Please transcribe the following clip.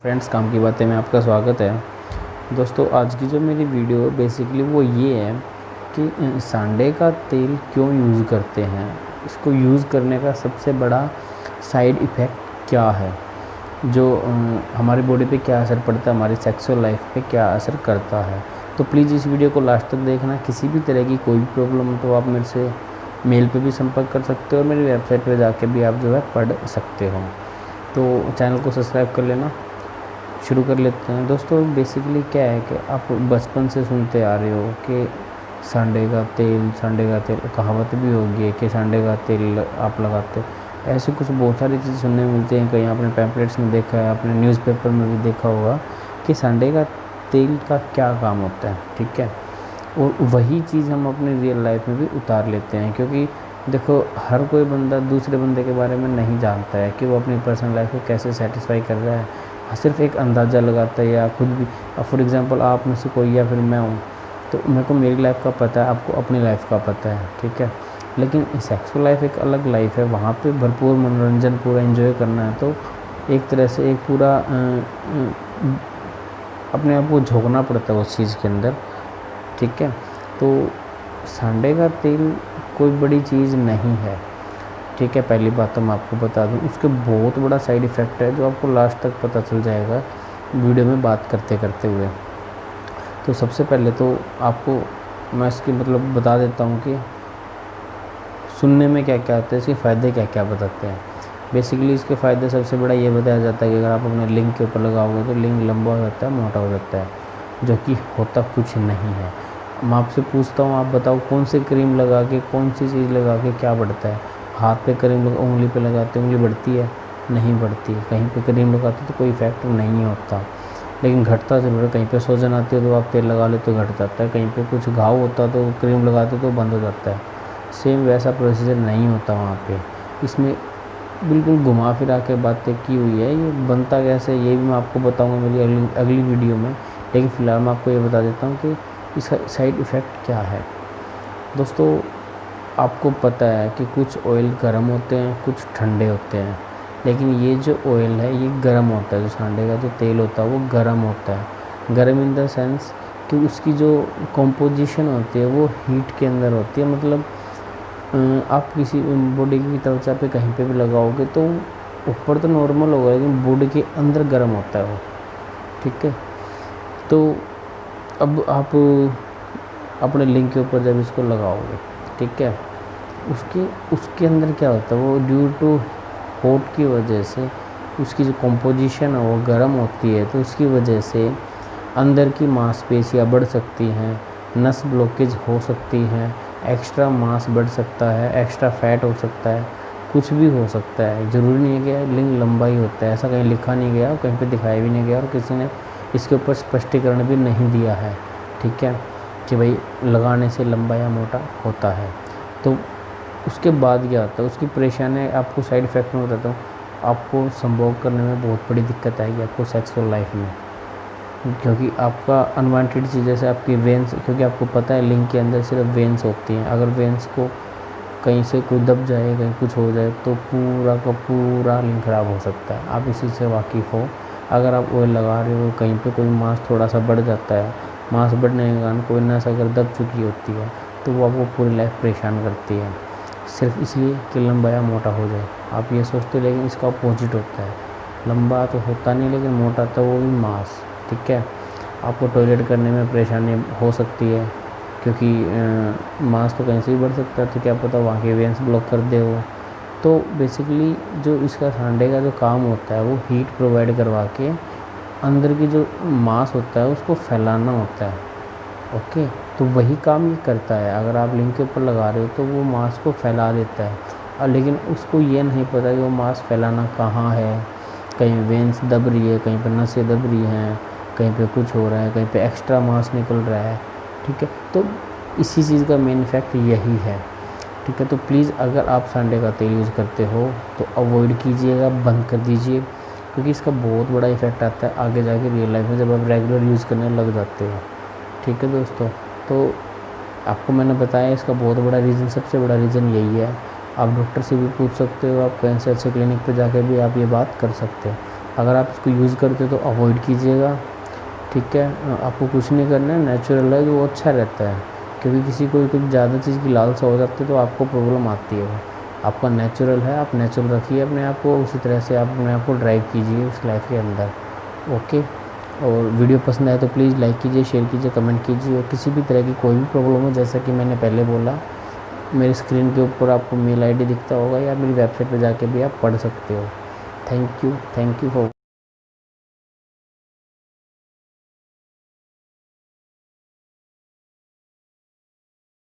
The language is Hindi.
फ्रेंड्स, काम की बातें में आपका स्वागत है। दोस्तों, आज की जो मेरी वीडियो बेसिकली वो ये है कि सांडे का तेल क्यों यूज़ करते हैं, इसको यूज़ करने का सबसे बड़ा साइड इफ़ेक्ट क्या है, जो हमारी बॉडी पे क्या असर पड़ता है, हमारी सेक्सुअल लाइफ पे क्या असर करता है। तो प्लीज़ इस वीडियो को लास्ट तक देखना। किसी भी तरह की कोई भी प्रॉब्लम हो तो आप मेरे से मेल पे भी संपर्क कर सकते हो और मेरी वेबसाइट पे जाके भी आप जो है पढ़ सकते हो। तो चैनल को सब्सक्राइब कर लेना। शुरू कर लेते हैं। दोस्तों, बेसिकली क्या है कि आप बचपन से सुनते आ रहे हो कि सांडे का तेल, कहावत भी होगी है कि सांडे का तेल आप लगाते हो। ऐसे कुछ बहुत सारी चीज़ें सुनने में मिलती हैं। कहीं आपने पैम्पलेट्स में देखा है, आपने न्यूज़पेपर में भी देखा होगा कि सांडे का तेल का क्या काम होता है, ठीक है। और वही चीज़ हम अपनी रियल लाइफ में भी उतार लेते हैं, क्योंकि देखो, हर कोई बंदा दूसरे बंदे के बारे में नहीं जानता है कि वो अपनी पर्सनल लाइफ को कैसे सेटिस्फाई कर रहा है। सिर्फ एक अंदाज़ा लगाता है या खुद भी। फॉर एग्ज़ाम्पल, आप में से कोई या फिर मैं हूँ, तो मेरे को मेरी लाइफ का पता है, आपको अपनी लाइफ का पता है, ठीक है। लेकिन सेक्सुअल लाइफ एक अलग लाइफ है, वहाँ पे भरपूर मनोरंजन, पूरा एंजॉय करना है। तो एक तरह से एक पूरा अपने आप को झोंकना पड़ता है उस चीज़ के अंदर, ठीक है। तो सांडे का तेल कोई बड़ी चीज़ नहीं है, ठीक है। पहली बात तो मैं आपको बता दूं, उसके बहुत बड़ा साइड इफ़ेक्ट है जो आपको लास्ट तक पता चल जाएगा वीडियो में बात करते करते हुए। तो सबसे पहले तो आपको मैं इसकी मतलब बता देता हूँ कि सुनने में क्या क्या आता है, इसके फ़ायदे क्या क्या बताते हैं। बेसिकली इसके फ़ायदे सबसे बड़ा ये बताया जाता है कि अगर आप अपने लिंग के ऊपर लगाओगे तो लिंग लंबा हो जाता है, मोटा हो जाता है, जो कि होता कुछ नहीं है। मैं आपसे पूछता हूँ, आप बताओ कौन सी क्रीम लगा के, कौन सी चीज़ लगा के क्या बढ़ता है। हाथ पे क्रीम लगा, उंगली पे लगाते, उंगली बढ़ती है? नहीं बढ़ती। कहीं पे क्रीम लगाते तो कोई इफेक्ट नहीं होता, लेकिन घटता ज़रूर है। कहीं पे सूजन आती है तो आप तेल लगा लेते तो घट जाता है, कहीं पे कुछ घाव होता तो क्रीम लगाते तो बंद हो जाता है। सेम वैसा प्रोसीजर नहीं होता वहाँ पे। इसमें बिल्कुल घुमा फिरा के बातें की हुई है। ये बनता कैसे ये भी मैं आपको बताऊँगा मेरी अगली वीडियो में, लेकिन फ़िलहाल मैं आपको ये बता देता हूँ कि इसका साइड इफ़ेक्ट क्या है। दोस्तों, आपको पता है कि कुछ ऑयल गर्म होते हैं, कुछ ठंडे होते हैं, लेकिन ये जो ऑयल है ये गर्म होता है। जो सांडे का जो तेल होता है वो गर्म होता है। गर्म इन द सेंस कि उसकी जो कंपोजिशन होती है वो हीट के अंदर होती है। मतलब आप किसी बॉडी की त्वचा पे कहीं पे भी लगाओगे तो ऊपर तो नॉर्मल होगा, लेकिन बॉडी के अंदर गर्म होता है वो, ठीक है। तो अब आप अपने लिंग के ऊपर जब इसको लगाओगे, ठीक है, उसके उसके अंदर क्या होता है, वो ड्यू टू हॉट की वजह से उसकी जो कंपोजिशन है वो गर्म होती है, तो उसकी वजह से अंदर की मांसपेशियाँ बढ़ सकती हैं, नस ब्लॉकेज हो सकती हैं, एक्स्ट्रा मांस बढ़ सकता है, एक्स्ट्रा फैट हो सकता है, कुछ भी हो सकता है। ज़रूरी नहीं है कि लिंग लंबा ही होता है, ऐसा कहीं लिखा नहीं गया, कहीं पे दिखाया भी नहीं गया और किसी ने इसके ऊपर स्पष्टीकरण भी नहीं दिया है, ठीक है, कि भाई लगाने से लंबा या मोटा होता है। तो उसके बाद क्या होता है, उसकी परेशानी आपको साइड इफ़ेक्ट में बताता हूँ। आपको संभोग करने में बहुत बड़ी दिक्कत आएगी आपको सेक्सुअल लाइफ में, क्योंकि आपका अनवांटेड चीज़ जैसे आपकी वेंस, क्योंकि आपको पता है लिंग के अंदर सिर्फ वेंस होती हैं। अगर वेंस को कहीं से कोई दब जाए, कहीं कुछ हो जाए तो पूरा का पूरा लिंग ख़राब हो सकता है। आप इसी से वाकिफ़ हो। अगर आप ऑयल लगा रहे हो, कहीं पे कोई मांस थोड़ा सा बढ़ जाता है, मांस बढ़ने के कारण कोई नस अगर दब चुकी होती है तो वो आपको पूरी लाइफ परेशान करती है, सिर्फ इसलिए कि लंबा या मोटा हो जाए। आप ये सोचते हो, लेकिन इसका अपोजिट होता है। लंबा तो होता नहीं, लेकिन मोटा तो वो भी मांस, ठीक है। आपको टॉयलेट करने में परेशानी हो सकती है, क्योंकि मांस तो कहीं से भी बढ़ सकता है, तो क्या पता वहाँ के वेंस ब्लॉक कर दे वो। तो बेसिकली जो इसका सांडे का जो काम होता है वो हीट प्रोवाइड करवा के अंदर की जो मांस होता है उसको फैलाना होता है, ओके। तो वही काम ये करता है। अगर आप लिंग के ऊपर लगा रहे हो तो वो मांस को फैला देता है, और लेकिन उसको ये नहीं पता कि वो मांस फैलाना कहाँ है। कहीं वेंस दब रही है, कहीं पर नसें दब रही हैं, कहीं पे कुछ हो रहा है, कहीं पे एक्स्ट्रा मांस निकल रहा है, ठीक है। तो इसी चीज़ का मेन इफेक्ट यही है, ठीक है। तो प्लीज़ अगर आप सांडे का तेल यूज़ करते हो तो अवॉइड कीजिएगा, बंद कर दीजिए, क्योंकि इसका बहुत बड़ा इफेक्ट आता है आगे जाके रियल लाइफ में जब आप रेगुलर यूज़ करने लग जाते हो, ठीक है दोस्तों। तो आपको मैंने बताया इसका बहुत बड़ा रीज़न, सबसे बड़ा रीज़न यही है। आप डॉक्टर से भी पूछ सकते हो, आप कैंसर से क्लिनिक पे जाकर भी आप ये बात कर सकते हो। अगर आप इसको यूज़ करते हो तो अवॉइड कीजिएगा, ठीक है। आपको कुछ नहीं करना है, नेचुरल है जो वो अच्छा रहता है, क्योंकि किसी को कुछ ज़्यादा चीज़ की लालसा हो जाती है तो आपको प्रॉब्लम आती है। वो आपका नेचुरल है, आप नेचुरल रखिए अपने आप को, उसी तरह से आप अपने आप को ड्राइव कीजिए उस लाइफ के अंदर, ओके। और वीडियो पसंद आए तो प्लीज़ लाइक कीजिए, शेयर कीजिए, कमेंट कीजिए। और किसी भी तरह की कोई भी प्रॉब्लम हो, जैसा कि मैंने पहले बोला, मेरी स्क्रीन के ऊपर आपको मेल आईडी दिखता होगा या मेरी वेबसाइट पर जाके भी आप पढ़ सकते हो। Thank you for